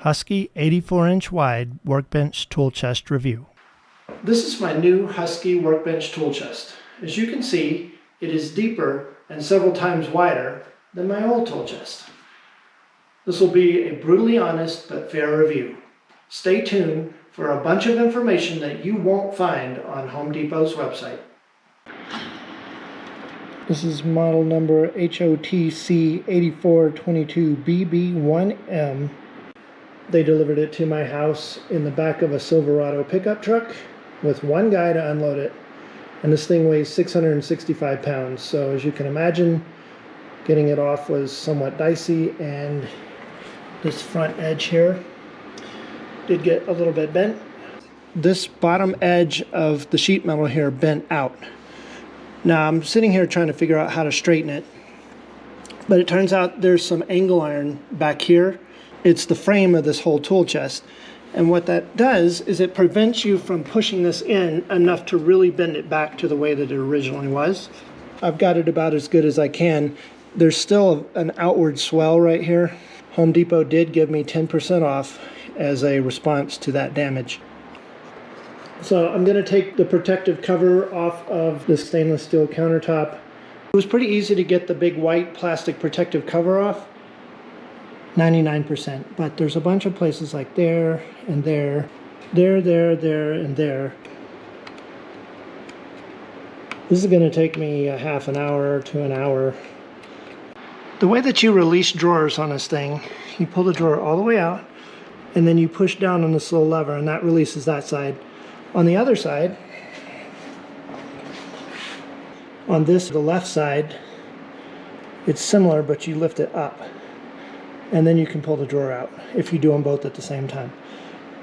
Husky 84-inch wide workbench tool chest review. This is my new Husky workbench tool chest. As you can see, it is deeper and several times wider than my old tool chest. This will be a brutally honest but fair review. Stay tuned for a bunch of information that you won't find on Home Depot's website. This is model number HOTC 8422BB1M. They delivered it to my house in the back of a Silverado pickup truck with one guy to unload it. And this thing weighs 665 pounds. So as you can imagine, getting it off was somewhat dicey, and this front edge here did get a little bit bent. This bottom edge of the sheet metal here bent out. Now I'm sitting here trying to figure out how to straighten it, but it turns out there's some angle iron back here. It's the frame of this whole tool chest, and what that does is it prevents you from pushing this in enough to really bend it back to the way that it originally was. I've got it about as good as I can. There's still an outward swell right here. Home Depot did give me 10% off as a response to that damage. So I'm going to take the protective cover off of the stainless steel countertop. It was pretty easy to get the big white plastic protective cover off, 99%, but there's a bunch of places like there and there, there, and there. This is going to take me a half an hour to an hour. The way that you release drawers on this thing, you pull the drawer all the way out, and then you push down on this little lever, and that releases that side. On the other side, on this, the left side, it's similar, but you lift it up. And then you can pull the drawer out if you do them both at the same time.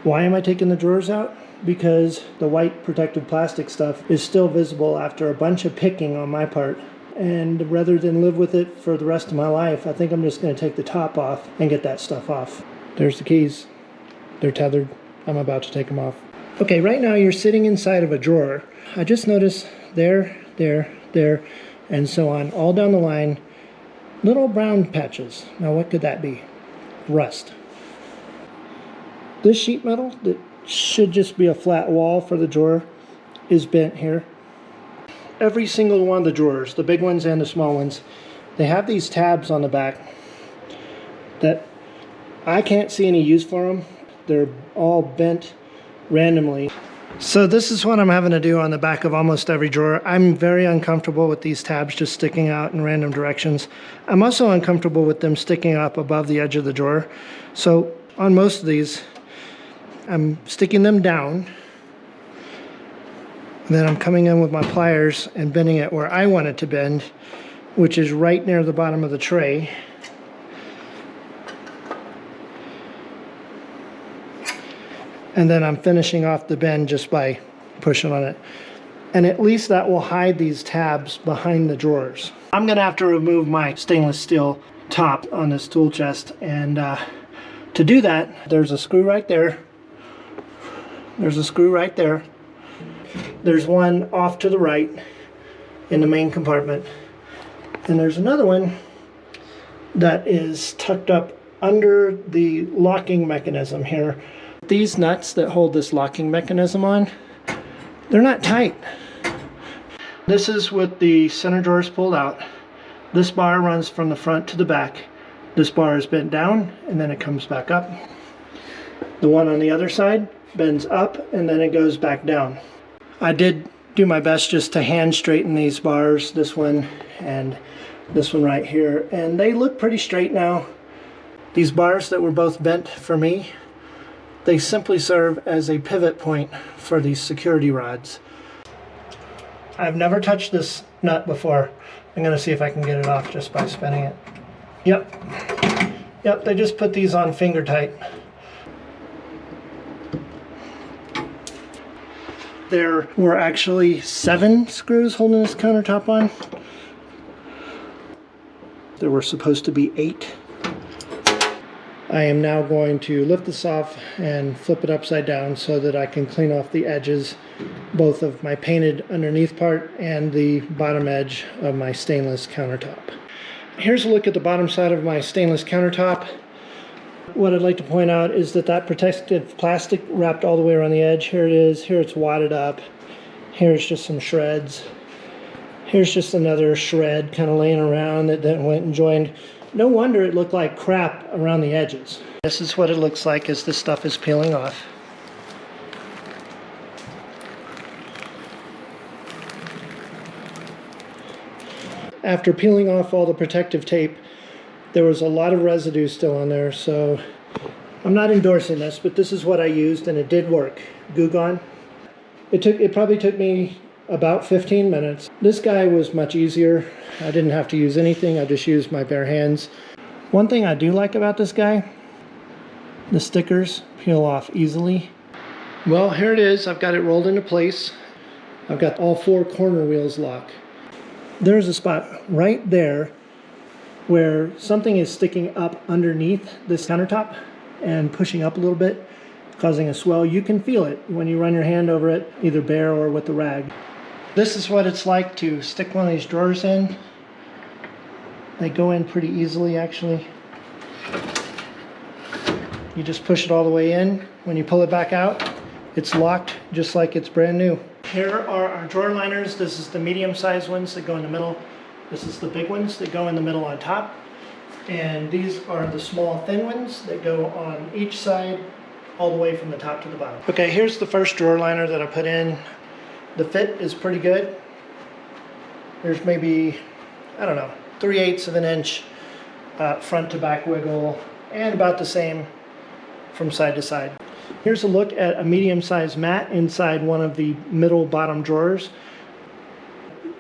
Why am I taking the drawers out? Because the white protective plastic stuff is still visible after a bunch of picking on my part. And rather than live with it for the rest of my life, I think I'm just going to take the top off and get that stuff off. There's the keys. They're tethered. I'm about to take them off. Okay, right now you're sitting inside of a drawer. I just noticed there, and so on, all down the line, little brown patches. Now what could that be? Rust. This sheet metal that should just be a flat wall for the drawer is bent here. Every single one of the drawers, the big ones and the small ones, they have these tabs on the back that I can't see any use for them. They're all bent randomly. So this is what I'm having to do on the back of almost every drawer. I'm very uncomfortable with these tabs just sticking out in random directions. I'm also uncomfortable with them sticking up above the edge of the drawer. So on most of these, I'm sticking them down, and then I'm coming in with my pliers and bending it where I want it to bend, which is right near the bottom of the tray. And then I'm finishing off the bend just by pushing on it. And at least that will hide these tabs behind the drawers. I'm gonna have to remove my stainless steel top on this tool chest. And to do that, there's a screw right there. There's a screw right there. There's one off to the right in the main compartment. And there's another one that is tucked up under the locking mechanism here. These nuts that hold this locking mechanism on, they're not tight. This is with the center drawers pulled out. This bar runs from the front to the back. This bar is bent down and then it comes back up. The one on the other side bends up and then it goes back down. I did do my best just to hand straighten these bars, this one and this one right here, and they look pretty straight now. These bars that were both bent for me, they simply serve as a pivot point for these security rods. I've never touched this nut before. I'm going to see if I can get it off just by spinning it. Yep, they just put these on finger tight. There were actually 7 screws holding this countertop on. There were supposed to be 8. I am now going to lift this off and flip it upside down so that I can clean off the edges, both of my painted underneath part and the bottom edge of my stainless countertop. Here's a look at the bottom side of my stainless countertop. What I'd like to point out is that that protective plastic wrapped all the way around the edge. Here it is. Here it's wadded up. Here's just some shreds. Here's just another shred kind of laying around that then went and joined. No wonder it looked like crap around the edges. This is what it looks like as this stuff is peeling off. After peeling off all the protective tape, there was a lot of residue still on there, so I'm not endorsing this, but this is what I used and it did work. Goo Gone. It probably took me about 15 minutes. This guy was much easier. I didn't have to use anything. I just used my bare hands. One thing I do like about this guy, the stickers peel off easily. Well, here it is. I've got it rolled into place. I've got all 4 corner wheels locked. There's a spot right there where something is sticking up underneath this countertop and pushing up a little bit, causing a swell. You can feel it when you run your hand over it, either bare or with the rag. This is what it's like to stick one of these drawers in. They go in pretty easily, actually. You just push it all the way in. When you pull it back out, it's locked just like it's brand new. Here are our drawer liners. This is the medium-sized ones that go in the middle. This is the big ones that go in the middle on top. And these are the small, thin ones that go on each side all the way from the top to the bottom. Okay, here's the first drawer liner that I put in. The fit is pretty good. There's maybe, I don't know, 3/8 of an inch front to back wiggle, and about the same from side to side. Here's a look at a medium-sized mat inside one of the middle bottom drawers.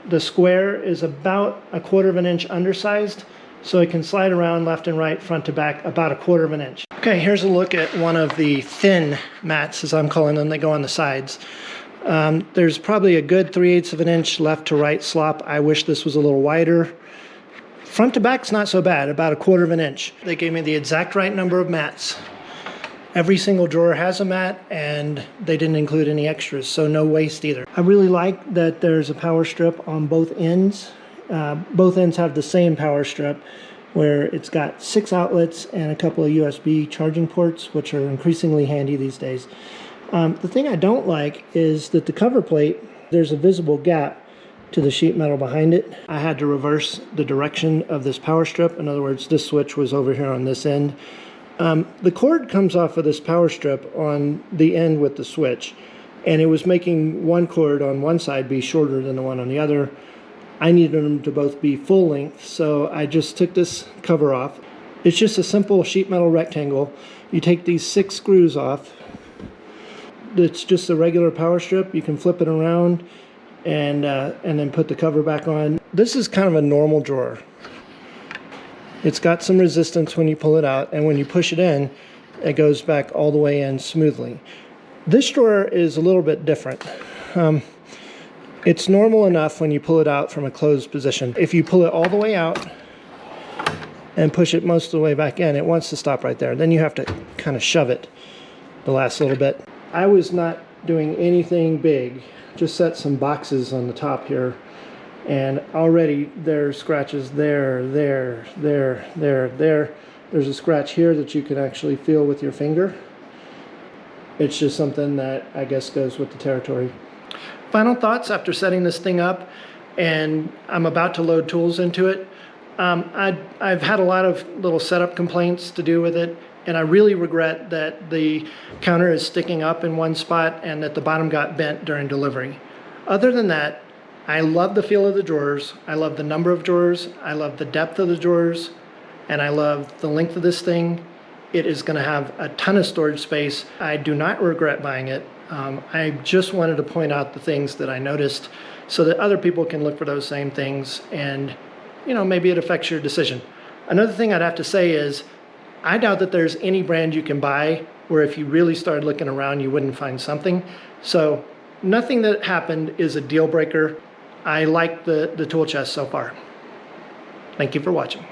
The square is about 1/4 of an inch undersized, so it can slide around left and right, front to back, about 1/4 of an inch. Okay, here's a look at one of the thin mats, as I'm calling them. They go on the sides. There's probably a good 3/8 of an inch left to right slop. I wish this was a little wider. Front to back's not so bad, about 1/4 of an inch. They gave me the exact right number of mats. Every single drawer has a mat, and they didn't include any extras, so no waste either. I really like that there's a power strip on both ends. Both ends have the same power strip, where it's got 6 outlets and a couple of USB charging ports, which are increasingly handy these days. The thing I don't like is that the cover plate, there's a visible gap to the sheet metal behind it. I had to reverse the direction of this power strip. In other words, this switch was over here on this end. The cord comes off of this power strip on the end with the switch, and it was making one cord on one side be shorter than the one on the other. I needed them to both be full length, so I just took this cover off. It's just a simple sheet metal rectangle. You take these 6 screws off. It's just a regular power strip. You can flip it around and then put the cover back on. This is kind of a normal drawer. It's got some resistance when you pull it out, and when you push it in, it goes back all the way in smoothly. This drawer is a little bit different. It's normal enough when you pull it out from a closed position. If you pull it all the way out and push it most of the way back in, it wants to stop right there. Then you have to kind of shove it the last little bit. I was not doing anything big, just set some boxes on the top here. And already there's scratches there. There's a scratch here that you can actually feel with your finger. It's just something that I guess goes with the territory. Final thoughts after setting this thing up, and I'm about to load tools into it. I've had a lot of little setup complaints to do with it, and I really regret that the counter is sticking up in one spot and that the bottom got bent during delivery. Other than that, I love the feel of the drawers. I love the number of drawers. I love the depth of the drawers. And I love the length of this thing. It is going to have a ton of storage space. I do not regret buying it. I just wanted to point out the things that I noticed so that other people can look for those same things, and maybe it affects your decision. Another thing I'd have to say is I doubt that there's any brand you can buy where if you really started looking around you wouldn't find something. So nothing that happened is a deal breaker. I like the tool chest so far. Thank you for watching.